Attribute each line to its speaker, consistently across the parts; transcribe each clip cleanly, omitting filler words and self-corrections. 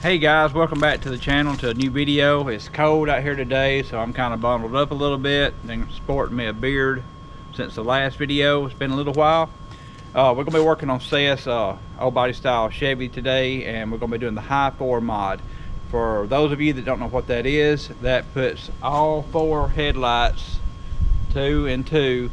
Speaker 1: Hey guys, welcome back to the channel, to a new video. It's cold out here today, so I'm kind of bundled up a little bit and sporting me a beard since the last video. It's been a little while. We're going to be working on Seth's old body style Chevy today, and we're going to be doing the High 4 mod. For those of you that don't know what that is, that puts all four headlights, 2 and 2,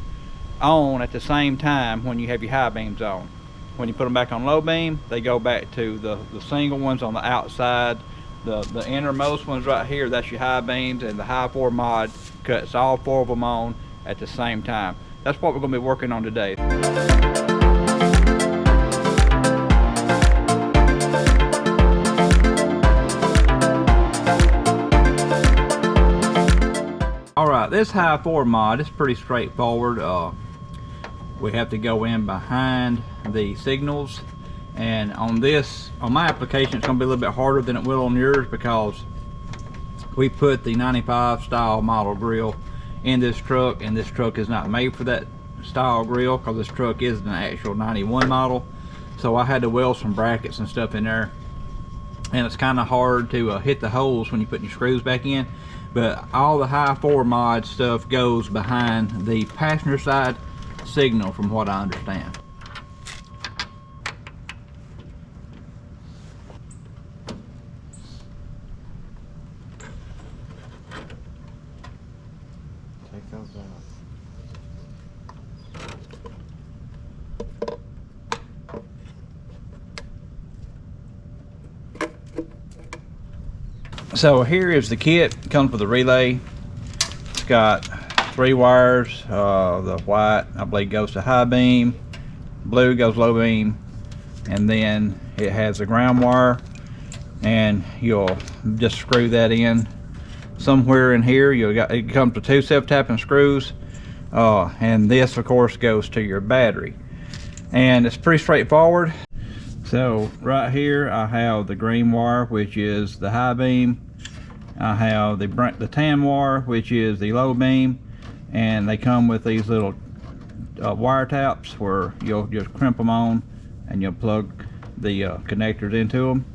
Speaker 1: on at the same time when you have your high beams on. When you put them back on low beam, they go back to the single ones on the outside. The innermost ones right here, that's your high beams, and the High 4 mod cuts all four of them on at the same time. That's what we're going to be working on today. Alright, this High 4 mod is pretty straightforward. We have to go in behind the signals, and on my application it's going to be a little bit harder than it will on yours, because we put the 95 style model grill in this truck, and this truck is not made for that style grill because this truck is an actual 91 model. So I had to weld some brackets and stuff in there, and it's kind of hard to hit the holes when you put your screws back in. But all the High 4 mod stuff goes behind the passenger side signal, from what I understand.
Speaker 2: Take those out.
Speaker 1: So here is the kit. It comes with a relay. It's got 3 wires. The white, I believe, goes to high beam, blue goes low beam, and then it has a ground wire, and you'll just screw that in somewhere in here. It comes with 2 self-tapping screws, and this of course goes to your battery, and it's pretty straightforward. So right here I have the green wire, which is the high beam. I have the tan wire, which is the low beam, and they come with these little wire taps where you'll just crimp them on and you'll plug the connectors into them,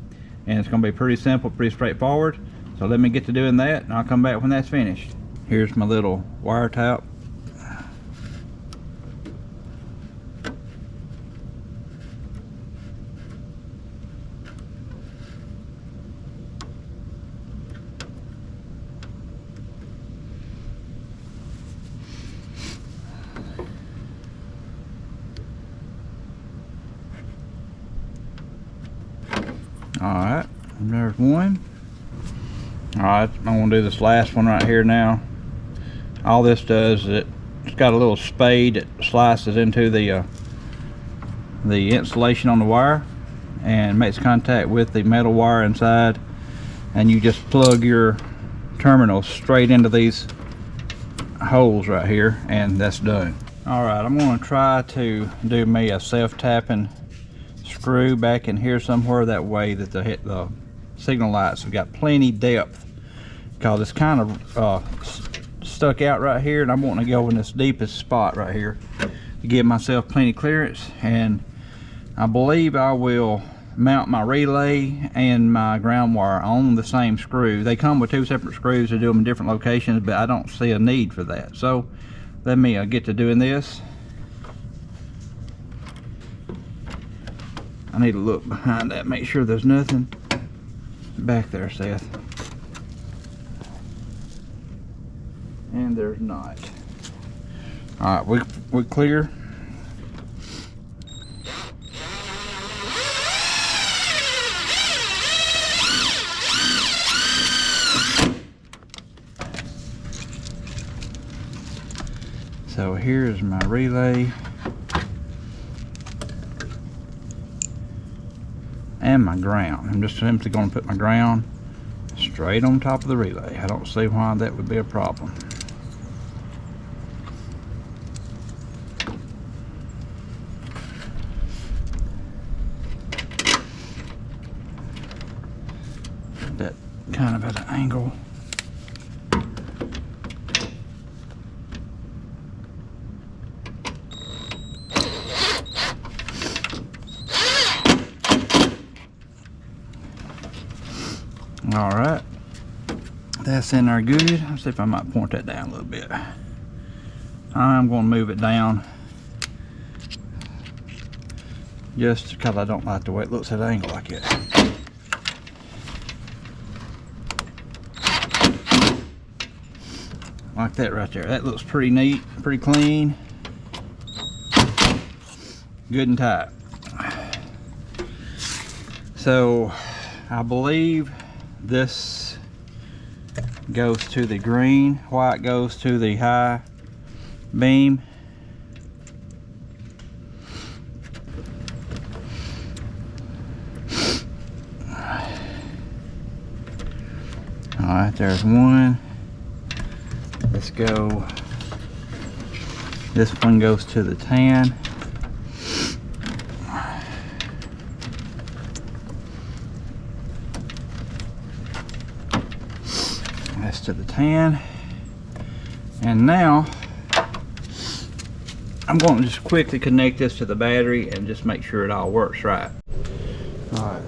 Speaker 1: and it's going to be pretty simple, pretty straightforward. So let me get to doing that, and I'll come back when that's finished. Here's my little wire tap. Alright, there's one. Alright, I'm going to do this last one right here now. All this does is it's got a little spade that slices into the insulation on the wire and makes contact with the metal wire inside, and you just plug your terminals straight into these holes right here, and that's done. Alright, I'm going to try to do me a self-tapping screw back in here somewhere, that way that the signal lights have got plenty depth, because it's kind of stuck out right here, and I'm wanting to go in this deepest spot right here to give myself plenty clearance. And I believe I will mount my relay and my ground wire on the same screw. They come with 2 separate screws to do them in different locations, but I don't see a need for that. So let me get to doing this. I need to look behind that, make sure there's nothing back there, Seth. And there's not. Alright, we clear. So here's my relay and my ground. I'm just simply going to put my ground straight on top of the relay. I don't see why that would be a problem. That kind of at an angle. All right, that's in there good. Let's see if I might point that down a little bit. I'm going to move it down just because I don't like the way it looks at an angle like it. Like that right there. That looks pretty neat, pretty clean, good and tight. So I believe this goes to the green, white goes to the high beam. All right, there's one. Let's go. This one goes to the tan. That's to the tan. And now I'm going to just quickly connect this to the battery and just make sure it all works right. Alright.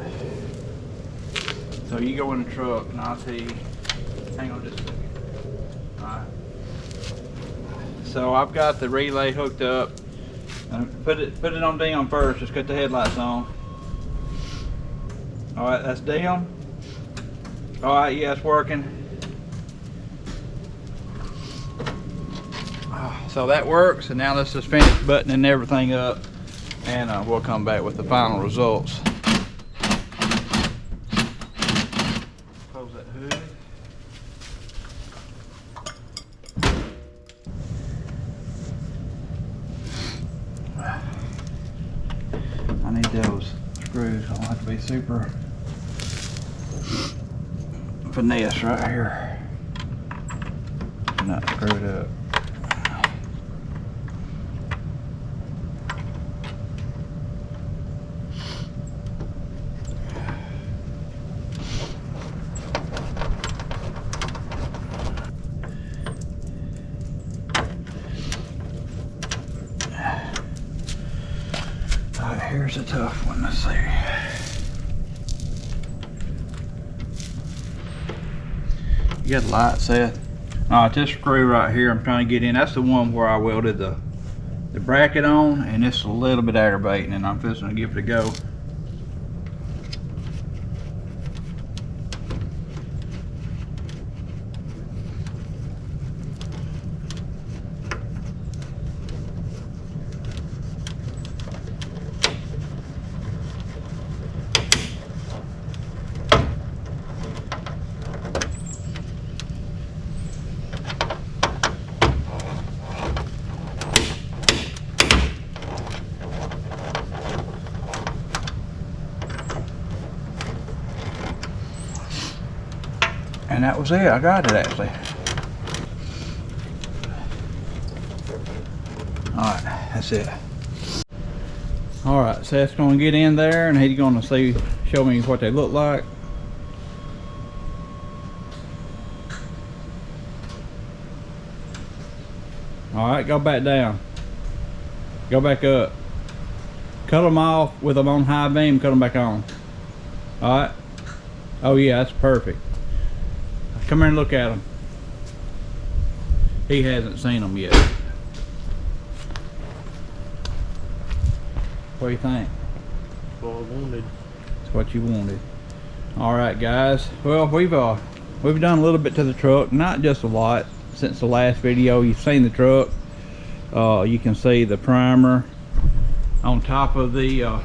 Speaker 1: So you go in the truck and I'll tell you. Hang on just a second. Alright. So I've got the relay hooked up. Put it on dim first. Just cut the headlights on. Alright, that's dim. Alright, yeah, it's working. So that works, and now let's just finish buttoning everything up, and we'll come back with the final results. Close that hood. I need those screws. I don't have to be super finesse right here. Not screwed up. Here's a tough one, let's see. You got a light set. Alright, this screw right here I'm trying to get in, that's the one where I welded the bracket on, and it's a little bit aggravating, and I'm fixing to give it a go. And that was it. I got it actually. Alright, that's it. Alright, Seth's gonna get in there and he's gonna show me what they look like. Alright, go back down. Go back up. Cut them off with them on high beam, cut them back on. Alright. Oh yeah, that's perfect. Come here and look at them. He hasn't seen them yet. What do you think?
Speaker 2: That's what I wanted.
Speaker 1: That's what you wanted. Alright guys, well we've done a little bit to the truck, not just a lot. Since the last video you've seen the truck. You can see the primer on top of the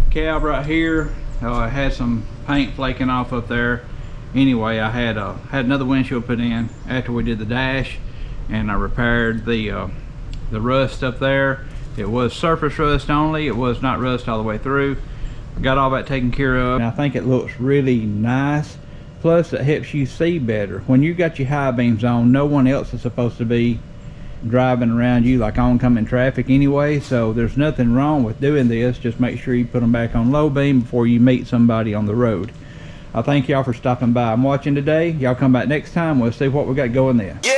Speaker 1: cab right here. It had some paint flaking off up there. Anyway, I had another windshield put in after we did the dash, and I repaired the rust up there. It was surface rust only, it was not rust all the way through. Got all that taken care of, and I think it looks really nice. Plus it helps you see better. When you got your high beams on, no one else is supposed to be driving around you like oncoming traffic anyway, so there's nothing wrong with doing this. Just make sure you put them back on low beam before you meet somebody on the road. I thank y'all for stopping by and watching today. Y'all come back next time, we'll see what we got going there. Yeah.